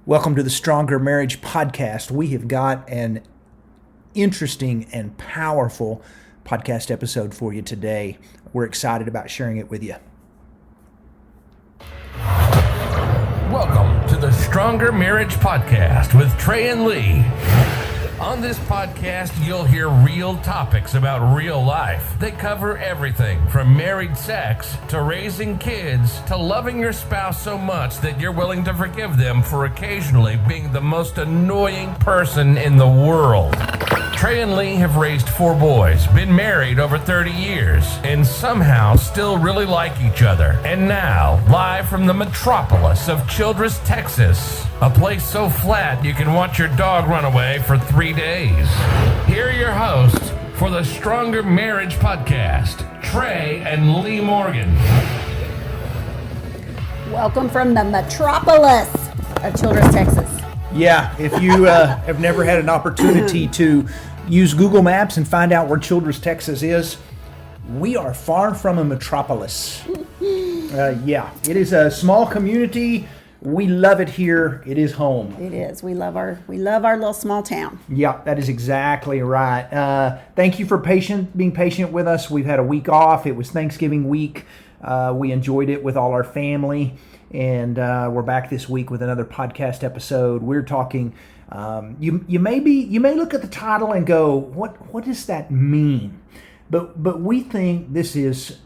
Welcome to the Stronger Marriage Podcast. We have got an interesting and powerful podcast episode for you today. We're excited about sharing it with you. Welcome to the Stronger Marriage Podcast with Trey and Lee. On this podcast, you'll hear real topics about real life. They cover everything from married sex to raising kids to loving your spouse so much that you're willing to forgive them for occasionally being the most annoying person in the world. Trey and Lee have raised 4 boys, been married over 30 years, and somehow still really like each other. And now, live from the metropolis of Childress, Texas, a place so flat you can watch your dog run away for 3 days. Here are your hosts for the Stronger Marriage Podcast, Trey and Lee Morgan. Welcome from the metropolis of Childress, Texas. Yeah, if you have never had an opportunity to use Google Maps and find out where Childress, Texas is, we are far from a metropolis. It is a small community. We love it here. It is home. It is. We love our little small town. Yeah, that is exactly right. Thank you for being patient with us. We've had a week off. It was Thanksgiving week. We enjoyed it with all our family, and we're back this week with another podcast episode. We're talking. You may look at the title and go, what does that mean? But we think this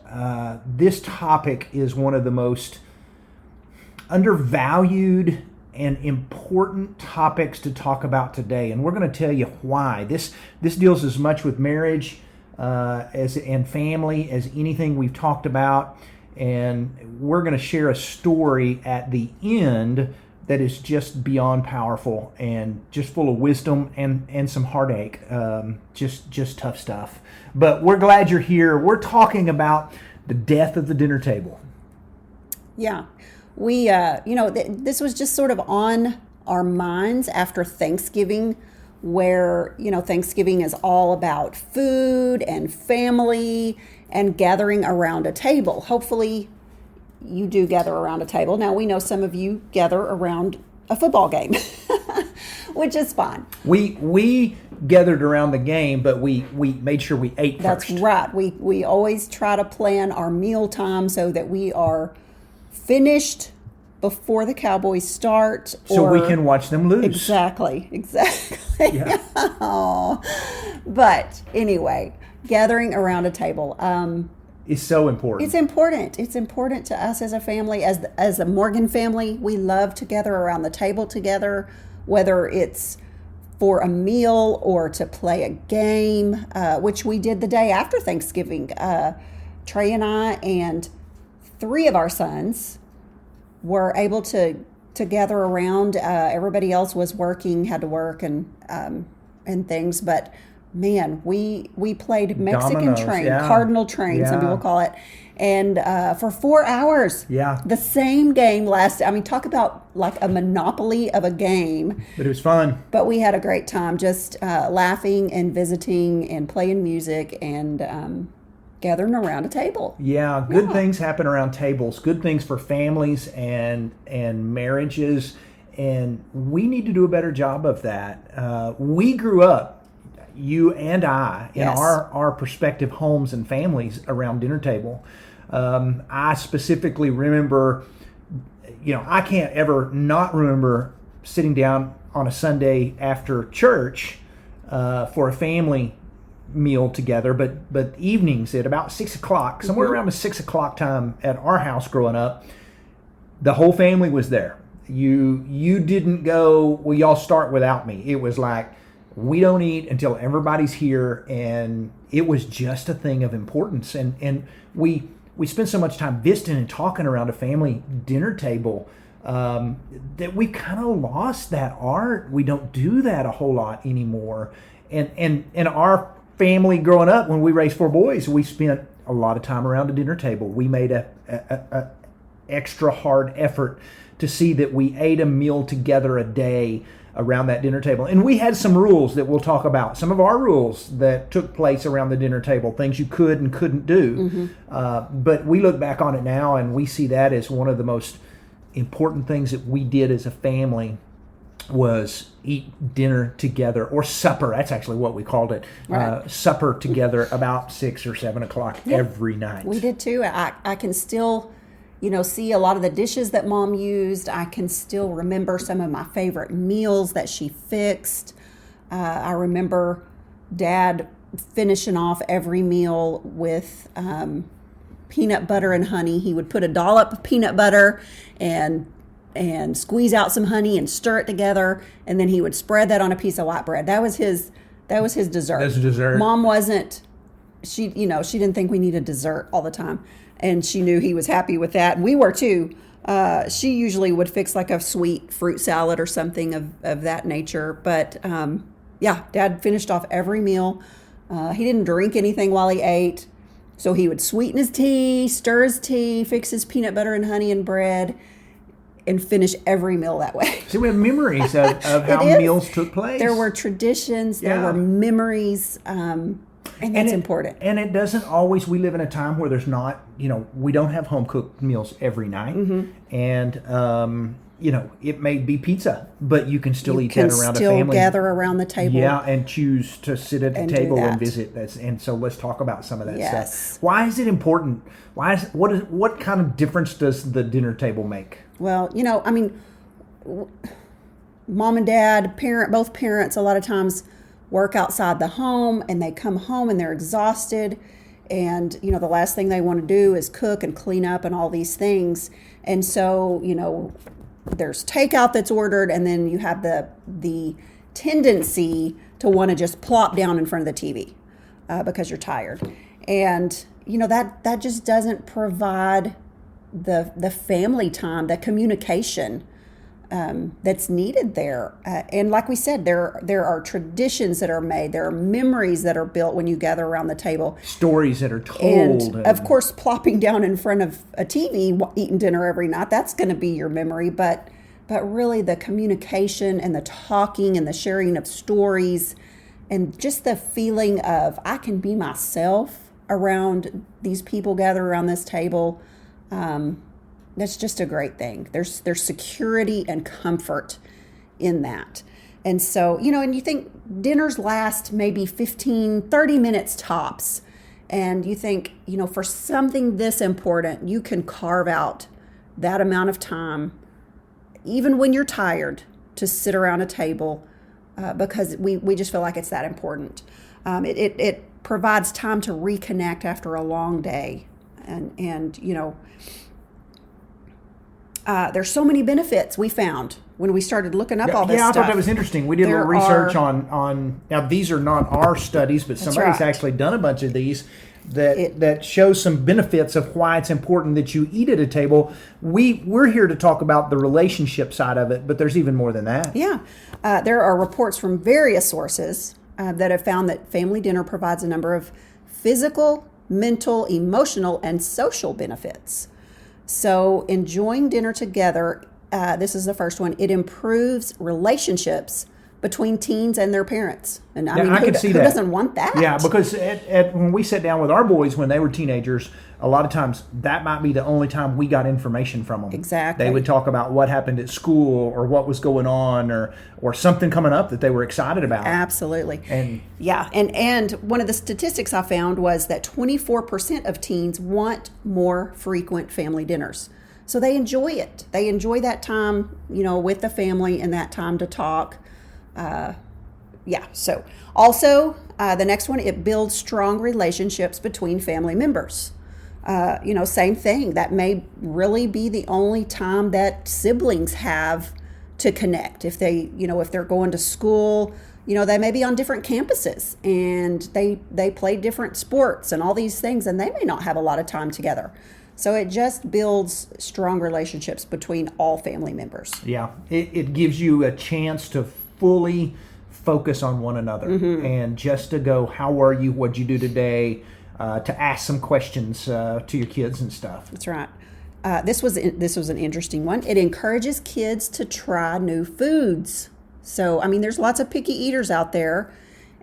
topic is one of the most undervalued and important topics to talk about today, and we're going to tell you why. This deals as much with marriage and family as anything we've talked about, and we're going to share a story at the end that is just beyond powerful and just full of wisdom and some heartache, just tough stuff. But we're glad you're here. We're talking about the death of the dinner table. Yeah. We, this was just sort of on our minds after Thanksgiving, where, Thanksgiving is all about food and family and gathering around a table. Hopefully you do gather around a table. Now, we know some of you gather around a football game, which is fun. We gathered around the game, but we made sure we ate first. That's right. We always try to plan our meal time so that we are finished before the Cowboys start. So we can watch them lose. Exactly. Yeah. But anyway, gathering around a table. Is so important. It's important. It's important to us as a family, as a Morgan family. We love to gather around the table together, whether it's for a meal or to play a game, which we did the day after Thanksgiving. Trey and I and 3 of our sons were able to gather around. Everybody else was working, had to work and things, but man, we played Mexican Dominoes, train, yeah. Cardinal train, some people call it, and for 4 hours. Yeah. The same game lasted. I mean, talk about like a monopoly of a game. But it was fun. But we had a great time just laughing and visiting and playing music and gathering around a table. Yeah, good things happen around tables. Good things for families and marriages, and we need to do a better job of that. We grew up, you and I, in our prospective homes and families around dinner table. I specifically remember, I can't ever not remember sitting down on a Sunday after church for a family meal together, but evenings at about 6 o'clock, somewhere around the 6 o'clock time at our house growing up, the whole family was there. You didn't go, well, y'all start without me. It was like, we don't eat until everybody's here, and it was just a thing of importance. And we spent so much time visiting and talking around a family dinner table that we kind of lost that art. We don't do that a whole lot anymore. And our family growing up, when we raised 4 boys, we spent a lot of time around a dinner table. We made a extra hard effort to see that we ate a meal together a day around that dinner table. And we had some rules that we'll talk about. Some of our rules that took place around the dinner table, things you could and couldn't do. But we look back on it now and we see that as one of the most important things that we did as a family was eat dinner together, or supper. That's actually what we called it. Right. Supper together about 6 or 7 o'clock every night. We did too. I can still, see a lot of the dishes that Mom used. I can still remember some of my favorite meals that she fixed. I remember Dad finishing off every meal with peanut butter and honey. He would put a dollop of peanut butter and squeeze out some honey and stir it together, and then he would spread that on a piece of white bread. That was his dessert. That's dessert. Mom wasn't. She didn't think we needed dessert all the time, and she knew he was happy with that. And we were too. She usually would fix like a sweet fruit salad or something of that nature. But Dad finished off every meal. He didn't drink anything while he ate, so he would sweeten his tea, stir his tea, fix his peanut butter and honey and bread, and finish every meal that way. So we have memories of how meals took place. There were traditions, there were memories, and that's important. And it doesn't always, we live in a time where there's not, we don't have home cooked meals every night. Mm-hmm. And, it may be pizza, but you can still eat that around a family. Still gather around the table. Yeah, and choose to sit at the table and visit. And so let's talk about some of that stuff. Why is it important? What kind of difference does the dinner table make? Well, Mom and Dad, both parents, a lot of times work outside the home, and they come home and they're exhausted. And, the last thing they want to do is cook and clean up and all these things. And so, there's takeout that's ordered, and then you have the tendency to want to just plop down in front of the TV because you're tired. And, that just doesn't provide the family time, the communication that's needed there. And like we said, there are traditions that are made. There are memories that are built when you gather around the table. Stories that are told. And of course, plopping down in front of a TV, eating dinner every night, that's going to be your memory. But really the communication and the talking and the sharing of stories and just the feeling of I can be myself around these people gathered around this table. That's just a great thing. There's security and comfort in that. And so, and you think dinners last maybe 15, 30 minutes tops. And you think, for something this important, you can carve out that amount of time, even when you're tired, to sit around a table because we just feel like it's that important. It provides time to reconnect after a long day. And there's so many benefits we found when we started looking up all this stuff. Yeah, I thought that was interesting. We did a little research on now these are not our studies, but somebody's actually done a bunch of these that shows some benefits of why it's important that you eat at a table. We're here to talk about the relationship side of it, but there's even more than that. Yeah. There are reports from various sources that have found that family dinner provides a number of physical, mental, emotional, and social benefits. So enjoying dinner together, this is the first one, it improves relationships between teens and their parents. And I can see that. Who doesn't want that? Yeah, because when we sat down with our boys when they were teenagers, a lot of times that might be the only time we got information from them. Exactly. They would talk about what happened at school or what was going on or something coming up that they were excited about. Absolutely. And one of the statistics I found was that 24% of teens want more frequent family dinners. So they enjoy it. They enjoy that time, with the family and that time to talk. So also the next one, it builds strong relationships between family members. Same thing. That may really be the only time that siblings have to connect. If they, if they're going to school, they may be on different campuses and they play different sports and all these things, and they may not have a lot of time together. So it just builds strong relationships between all family members. Yeah, it gives you a chance to fully focus on one another and just to go, how are you? What'd you do today? To ask some questions to your kids and stuff. That's right. This was an interesting one. It encourages kids to try new foods. So, there's lots of picky eaters out there.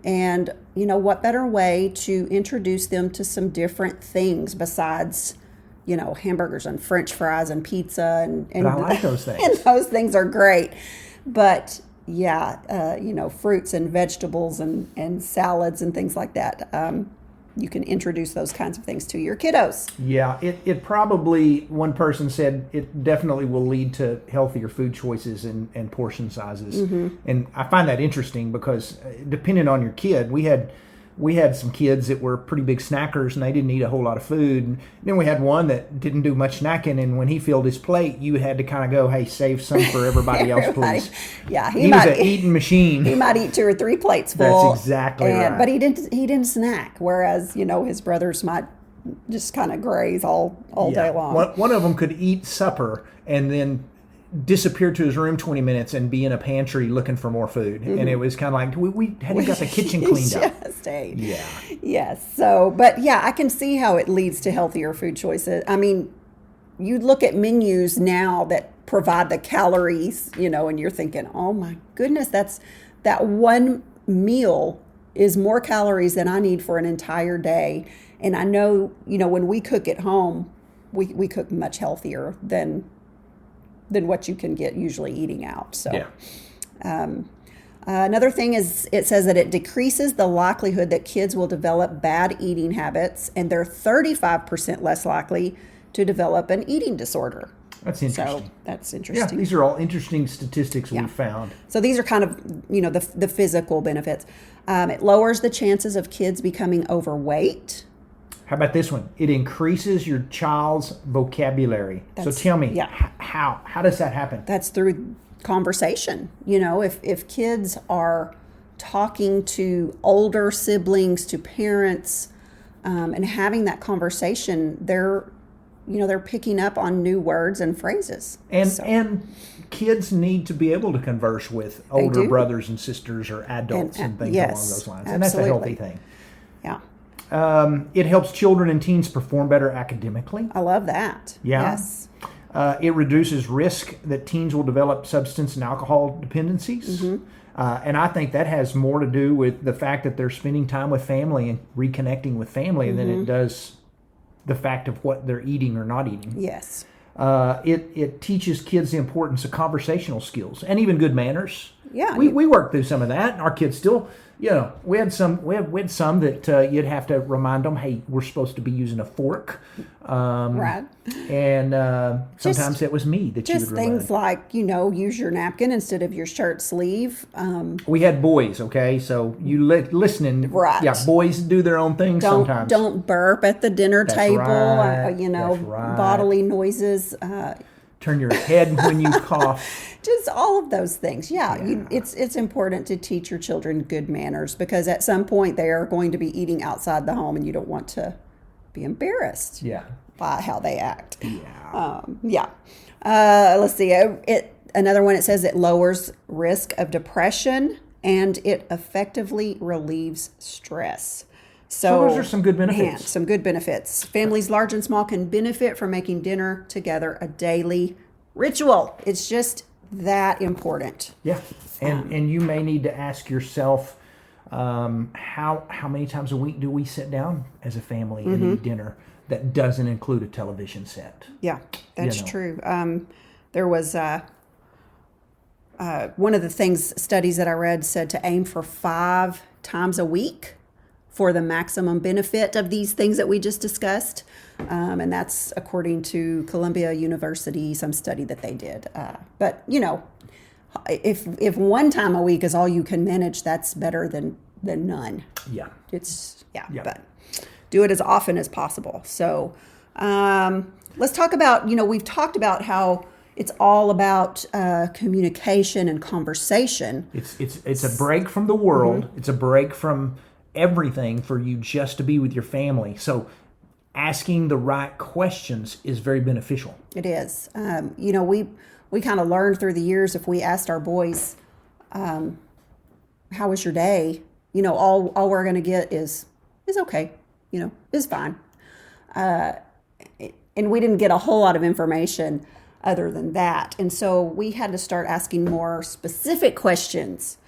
And, what better way to introduce them to some different things besides, hamburgers and French fries and pizza. And I like those things. And those things are great. But fruits and vegetables and salads and things like that. You can introduce those kinds of things to your kiddos. Yeah, it probably, one person said, it definitely will lead to healthier food choices and portion sizes. And I find that interesting because depending on your kid, we had some kids that were pretty big snackers and they didn't eat a whole lot of food. And then we had one that didn't do much snacking, and when he filled his plate, you had to kind of go, hey, save some for everybody else, please. Yeah, he was an eating machine. He might eat 2 or 3 plates full. That's exactly right. But he didn't snack, whereas, his brothers might just kind of graze all day long. One of them could eat supper and then disappear to his room 20 minutes and be in a pantry looking for more food. And it was kind of like, we hadn't got the kitchen cleaned up. Yeah. Yes. So, but yeah, I can see how it leads to healthier food choices. I mean, you look at menus now that provide the calories, and you're thinking, oh my goodness, that one meal is more calories than I need for an entire day. And I know, when we cook at home, we cook much healthier than what you can get usually eating out. So, yeah. Another thing is it says that it decreases the likelihood that kids will develop bad eating habits, and they're 35% less likely to develop an eating disorder. That's interesting. So that's interesting. Yeah, these are all interesting statistics we found. So these are kind of, the physical benefits. It lowers the chances of kids becoming overweight. How about this one? It increases your child's vocabulary. So tell me, how does that happen? That's through conversation. If kids are talking to older siblings, to parents, and having that conversation, they're picking up on new words and phrases. And kids need to be able to converse with older brothers and sisters or adults and things along those lines. And that's a healthy thing. Yeah. It helps children and teens perform better academically. I love that. Yeah. Yes. It reduces risk that teens will develop substance and alcohol dependencies. And I think that has more to do with the fact that they're spending time with family and reconnecting with family than it does the fact of what they're eating or not eating. Yes. It teaches kids the importance of conversational skills and even good manners. Yeah. We worked through some of that, and our kids still, we had some that you'd have to remind them, hey, we're supposed to be using a fork. Right. And sometimes it was me that you would remind. Just things like, use your napkin instead of your shirt sleeve. We had boys, okay? So you listening. Right. Yeah, boys do their own thing sometimes. Don't burp at the dinner table. Right. That's bodily noises. Turn your head when you cough. Just all of those things. Yeah. It's important to teach your children good manners because at some point they are going to be eating outside the home and you don't want to be embarrassed by how they act. Let's see. Another one, it says it lowers risk of depression and it effectively relieves stress. So those are some good benefits. Man, some good benefits. Families large and small can benefit from making dinner together a daily ritual. It's just that important. Yeah, and you may need to ask yourself, how many times a week do we sit down as a family and eat dinner that doesn't include a television set? Yeah, that's true. There was one of the studies that I read said to aim for 5 times a week for the maximum benefit of these things that we just discussed. And that's according to Columbia University, some study that they did. But, if 1 time a week is all you can manage, that's better than none. Yeah. But do it as often as possible. So let's talk about, we've talked about how it's all about communication and conversation. It's a break from the world. It's a break from everything for you just to be with your family. So asking the right questions is very beneficial. It is. We kind of learned through the years, if we asked our boys, how was your day? All we're going to get is okay, is fine. And we didn't get a whole lot of information other than that. And so we had to start asking more specific questions.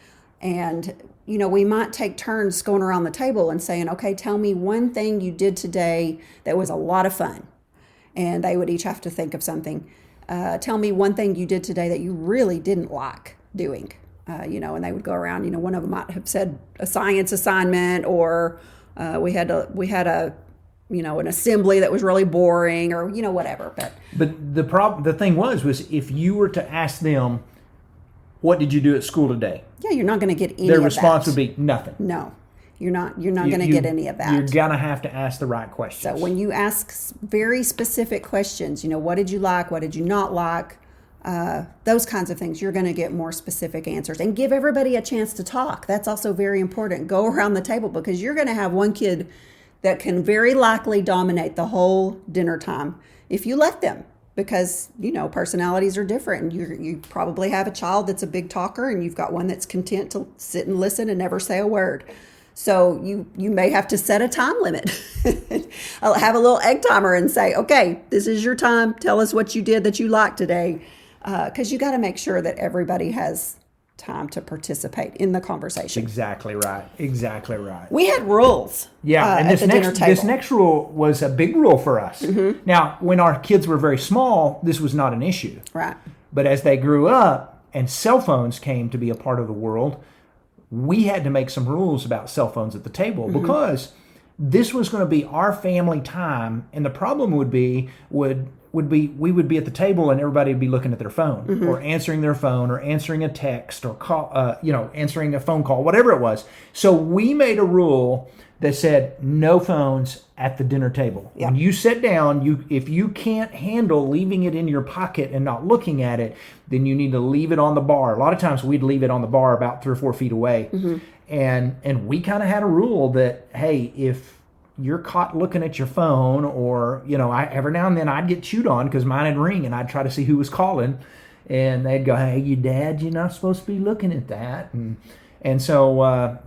And, we might take turns going around the table and saying, okay, tell me one thing you did today that was a lot of fun. And they would each have to think of something. Tell me one thing you did today that you really didn't like doing. And they would go around. One of them might have said a science assignment, or we had a an assembly that was really boring, or whatever. But the thing was if you were to ask them, what did you do at school today? Yeah, you're not going to get any Their of response that. would be nothing. No, you're not going to get any of that. You're going to have to ask the right questions. So when you ask very specific questions, what did you like? What did you not like? Those kinds of things, you're going to get more specific answers, and give everybody a chance to talk. That's also very important. Go around the table, because you're going to have one kid that can very likely dominate the whole dinner time if you let them, because personalities are different, and you probably have a child that's a big talker, and you've got one that's content to sit and listen and never say a word. So you may have to set a time limit. I'll have a little egg timer and say, okay, this is your time. Tell us what you did that you liked today. Because you got to make sure that everybody has time to participate in the conversation. Exactly right. We had rules. Yeah, and at the dinner table. This next rule was a big rule for us. Mm-hmm. Now, when our kids were very small, this was not an issue. Right. But as they grew up and cell phones came to be a part of the world, we had to make some rules about cell phones at the table, Mm-hmm. because this was going to be our family time, and the problem would be we would be at the table and everybody would be looking at their phone, Mm-hmm. or answering their phone, or answering a text, or call, answering a phone call, whatever it was. So we made a rule that said no phones at the dinner table. Yeah. When you sit down, if you can't handle leaving it in your pocket and not looking at it, then you need to leave it on the bar. A lot of times we'd leave it on the bar about 3 or 4 feet away. Mm-hmm. And we kind of had a rule that, hey, if you're caught looking at your phone, or, every now and then I'd get chewed on because mine would ring, and I'd try to see who was calling, and they'd go, hey, you dad, you're not supposed to be looking at that. And so,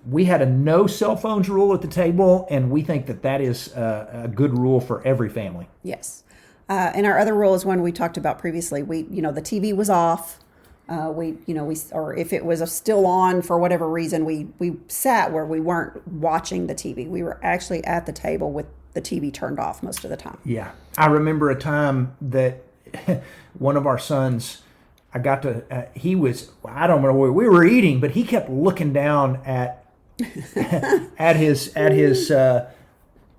we had a no cell phones rule at the table, and we think that is a good rule for every family. Yes. And our other rule is one we talked about previously. The TV was off. Or if it was still on for whatever reason, we sat where we weren't watching the TV. We were actually at the table with the TV turned off most of the time. Yeah. I remember a time that one of our sons, I got to, I don't know where we were eating, but he kept looking down at his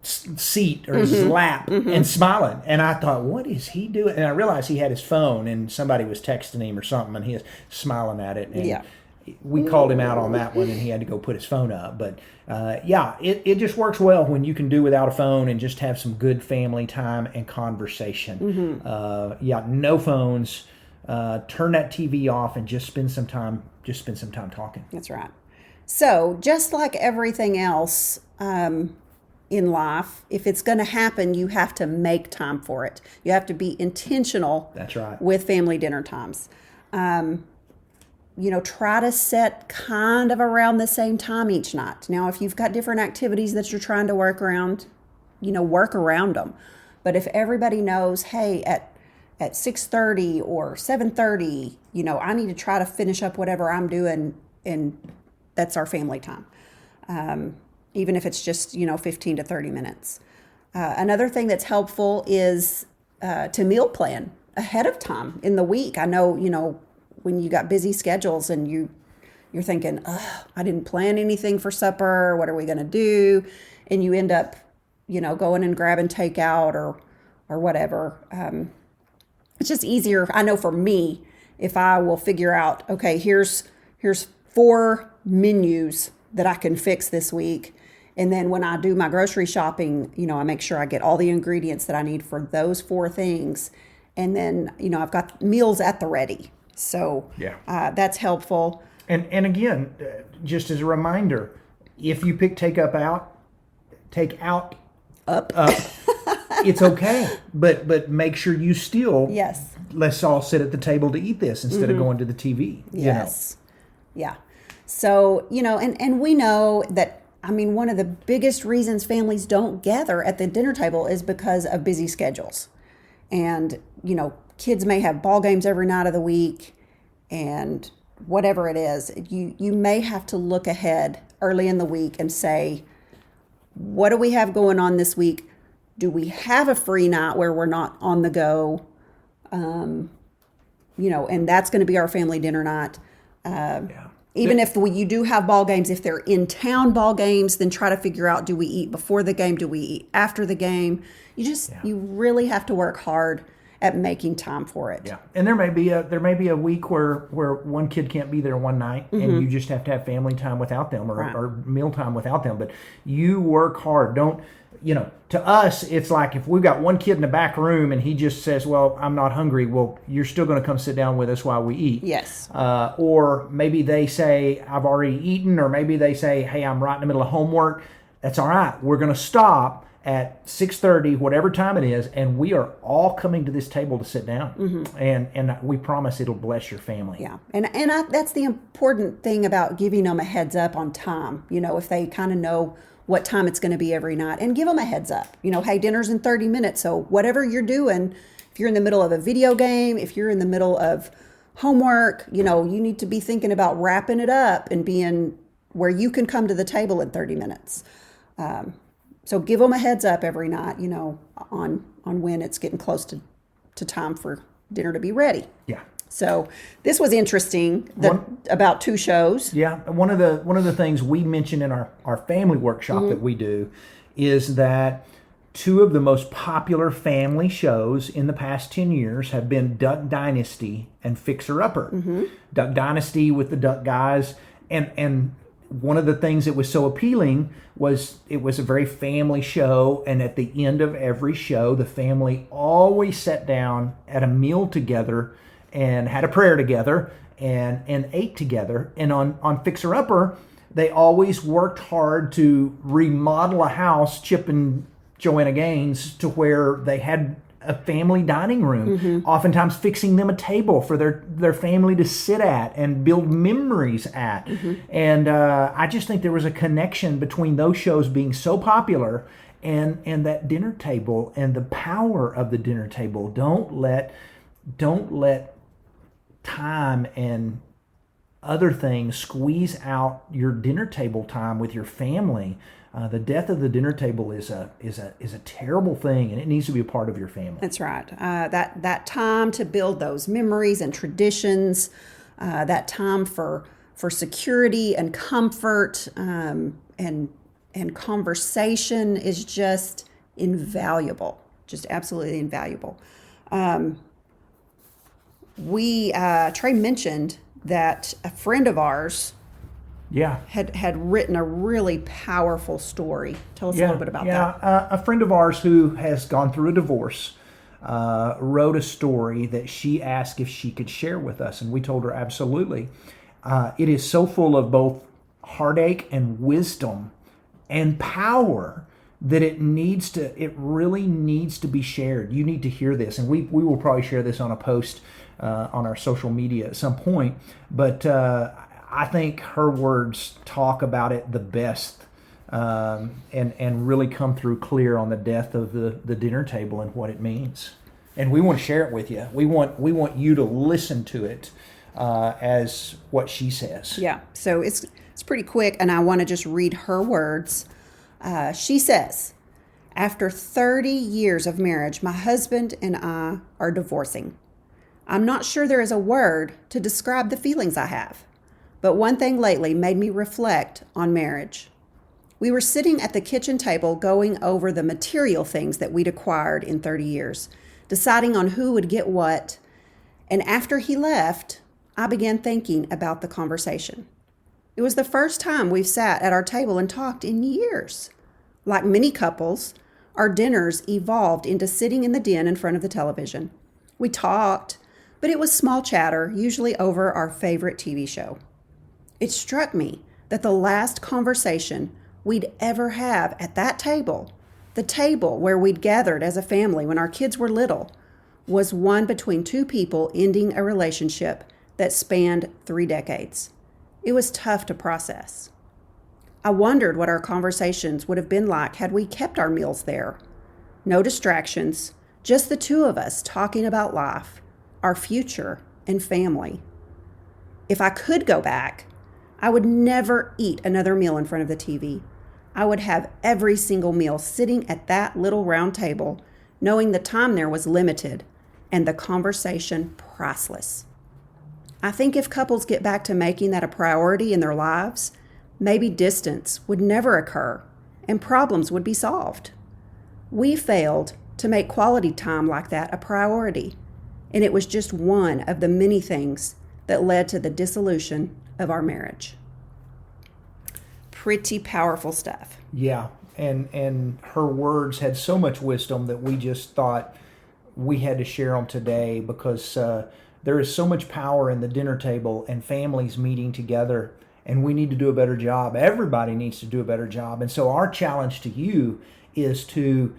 seat or his lap and smiling, and I thought, what is he doing? And I realized he had his phone and somebody was texting him or something, and he was smiling at it, and we called him out on that one, and he had to go put his phone up. But it just works well when you can do without a phone and just have some good family time and conversation. No phones. Turn that TV off and just spend some time talking. That's right. So just like everything else in life, if it's going to happen, you have to make time for it. You have to be intentional. That's right. With family dinner times. Try to set kind of around the same time each night. Now, if you've got different activities that you're trying to work around, work around them. But if everybody knows, hey, at 6:30 or 7:30, I need to try to finish up whatever I'm doing, and that's our family time. Even if it's just, 15 to 30 minutes. Another thing that's helpful is to meal plan ahead of time in the week. I know, when you got busy schedules and you're thinking, I didn't plan anything for supper. What are we going to do? And you end up, going and grabbing takeout or whatever. It's just easier. I know for me, if I will figure out, okay, here's 4 menus that I can fix this week. And then when I do my grocery shopping, I make sure I get all the ingredients that I need for those 4 things. And then, I've got meals at the ready. So that's helpful. And again, just as a reminder, if you pick take out, it's okay. But make sure you still, let's all sit at the table to eat this instead of going to the TV. Yes. Yeah. So, and we know that, one of the biggest reasons families don't gather at the dinner table is because of busy schedules. And, kids may have ball games every night of the week, and whatever it is, you may have to look ahead early in the week and say, what do we have going on this week? Do we have a free night where we're not on the go? and that's going to be our family dinner night. Yeah. Even if you do have ball games, if they're in town ball games, then try to figure out, do we eat before the game? Do we eat after the game? You really have to work hard at making time for it. Yeah, and there may be a week where one kid can't be there one night, and you just have to have family time without them, or meal time without them. But you work hard. Don't, to us, it's like if we've got one kid in the back room and he just says, well, I'm not hungry. Well, you're still going to come sit down with us while we eat. Yes. Or maybe they say, I've already eaten, or maybe they say, hey, I'm right in the middle of homework. That's all right. We're going to stop at 6:30, whatever time it is, and we are all coming to this table to sit down. And we promise it'll bless your family. Yeah, and that's the important thing about giving them a heads up on time. If they kind of know what time it's going to be every night, and give them a heads up. Hey, dinner's in 30 minutes, so whatever you're doing, if you're in the middle of a video game, if you're in the middle of homework, you need to be thinking about wrapping it up and being where you can come to the table in 30 minutes. So give them a heads up every night, on when it's getting close to time for dinner to be ready. Yeah. So this was interesting about 2 shows. Yeah. One of the things we mentioned in our family workshop that we do is that 2 of the most popular family shows in the past 10 years have been Duck Dynasty and Fixer Upper. Duck Dynasty with the Duck Guys, and one of the things that was so appealing was it was a very family show, and at the end of every show, the family always sat down at a meal together and had a prayer together and ate together. And on Fixer Upper, they always worked hard to remodel a house, Chip and Joanna Gaines, to where they had a family dining room, oftentimes fixing them a table for their family to sit at and build memories at. And I just think there was a connection between those shows being so popular and that dinner table and the power of the dinner table. Don't let time and other things squeeze out your dinner table time with your family. The death of the dinner table is a terrible thing, and it needs to be a part of your family. That's right. That time to build those memories and traditions, that time for security and comfort, and conversation is just invaluable. Just absolutely invaluable. Trey mentioned that a friend of ours had written a really powerful story. Tell us a little bit about that. A friend of ours who has gone through a divorce wrote a story that she asked if she could share with us, and we told her absolutely. It is so full of both heartache and wisdom and power that it really needs to be shared. You need to hear this, and we will probably share this on a post on our social media at some point. But I think her words talk about it the best, and really come through clear on the death of the dinner table and what it means. And we want to share it with you. We want you to listen to it as what she says. Yeah. So it's pretty quick, and I want to just read her words. She says, "After 30 years of marriage, my husband and I are divorcing. I'm not sure there is a word to describe the feelings I have, but one thing lately made me reflect on marriage. We were sitting at the kitchen table going over the material things that we'd acquired in 30 years, deciding on who would get what, and after he left, I began thinking about the conversation. It was the first time we've sat at our table and talked in years. Like many couples, our dinners evolved into sitting in the den in front of the television. We talked, but it was small chatter, usually over our favorite TV show. It struck me that the last conversation we'd ever have at that table, the table where we'd gathered as a family when our kids were little, was one between 2 people ending a relationship that spanned 3 decades. It was tough to process. I wondered what our conversations would have been like had we kept our meals there. No distractions, just the 2 of us talking about life, our future, and family. If I could go back, I would never eat another meal in front of the TV. I would have every single meal sitting at that little round table, knowing the time there was limited, and the conversation priceless. I think if couples get back to making that a priority in their lives, maybe distance would never occur and problems would be solved. We failed to make quality time like that a priority, and it was just one of the many things that led to the dissolution of our marriage. Pretty powerful stuff. Yeah, and her words had so much wisdom that we just thought we had to share them today, because there is so much power in the dinner table and families meeting together, and we need to do a better job. Everybody needs to do a better job. And so our challenge to you is to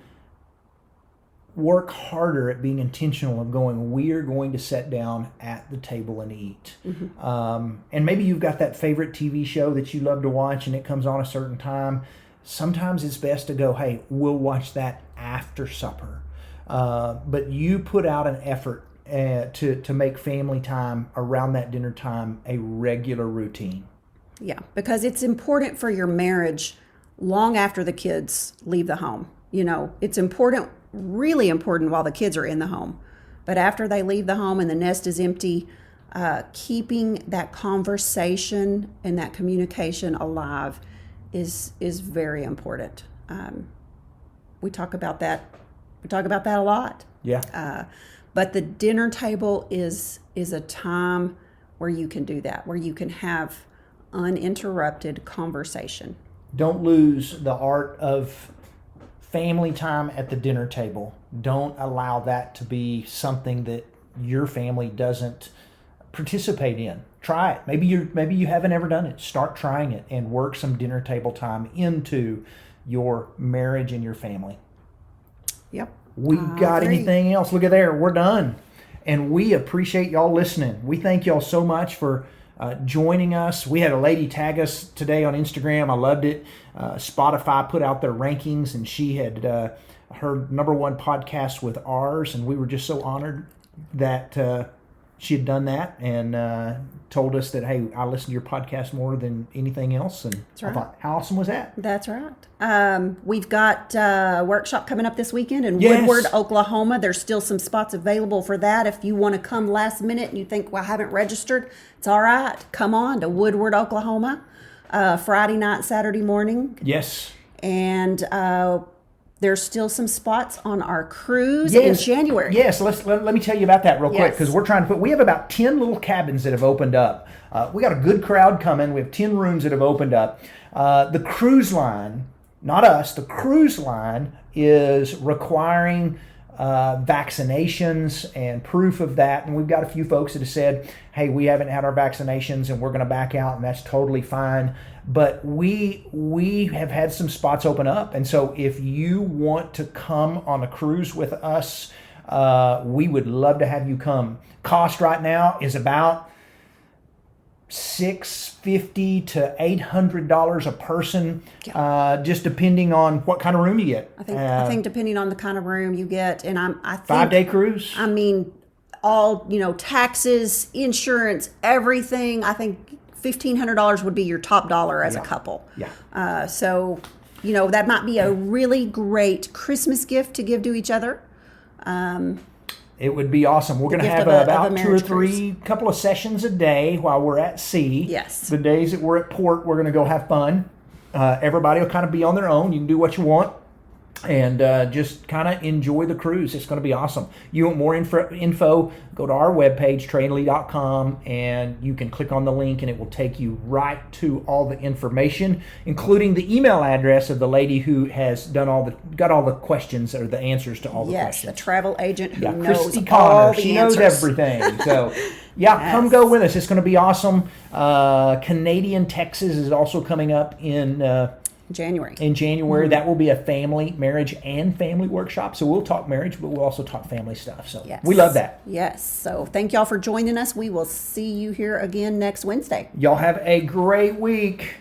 work harder at being intentional of going, we are going to sit down at the table and eat. And maybe you've got that favorite TV show that you love to watch and it comes on a certain time. Sometimes it's best to go, hey, we'll watch that after supper. But you put out an effort to make family time around that dinner time a regular routine. Yeah, because it's important for your marriage long after the kids leave the home. You know, it's important, really important while the kids are in the home. But after they leave the home and the nest is empty, keeping that conversation and that communication alive is very important. We talk about that. We talk about that a lot. Yeah. But the dinner table is a time where you can do that, where you can have uninterrupted conversation. Don't lose the art of family time at the dinner table. Don't allow that to be something that your family doesn't participate in. Try it. Maybe you haven't ever done it. Start trying it and work some dinner table time into your marriage and your family. Yep. We got anything else? Look at there. We're done. And we appreciate y'all listening. We thank y'all so much for joining us. We had a lady tag us today on Instagram. I loved it. Spotify put out their rankings, and she had her #1 podcast with ours, and we were just so honored that she had done that and told us that, hey, I listen to your podcast more than anything else. And That's right. I thought, how awesome was that? That's right. We've got a workshop coming up this weekend in Yes. Woodward, Oklahoma. There's still some spots available for that. If you want to come last minute and you think, well, I haven't registered, it's all right. Come on to Woodward, Oklahoma, Friday night, Saturday morning. Yes. And there's still some spots on our cruise in January. Yes, let me tell you about that real quick, Yes. because we're trying to we have about 10 little cabins that have opened up. We got a good crowd coming. We have 10 rooms that have opened up. The cruise line, not us, the cruise line is requiring vaccinations and proof of that. And we've got a few folks that have said, hey, we haven't had our vaccinations and we're going to back out, and that's totally fine. But we have had some spots open up. And so if you want to come on a cruise with us, we would love to have you come. Cost right now is about $650 to $800 a person, just depending on what kind of room you get. I think depending on the kind of room you get, and I think 5-day cruise. I mean, all taxes, insurance, everything. I think $1,500 would be your top dollar as a couple. Yeah. So that might be a really great Christmas gift to give to each other. It would be awesome. We're going to have about 2 or 3 couple of sessions a day while we're at sea. Yes. The days that we're at port, we're going to go have fun. Everybody will kind of be on their own. You can do what you want and just kind of enjoy the cruise. It's going to be awesome. You want more info, go to our webpage, treyandlee.com, and you can click on the link and it will take you right to all the information, including the email address of the lady who has got all the questions or the answers to all the questions. Yes, the travel agent who knows Christy all Connor, the she answers. knows everything. So, come go with us. It's going to be awesome. Canadian Texas is also coming up in January. That will be a family, marriage, and family workshop. So we'll talk marriage, but we'll also talk family stuff. So we love that. Yes. So thank y'all for joining us. We will see you here again next Wednesday. Y'all have a great week.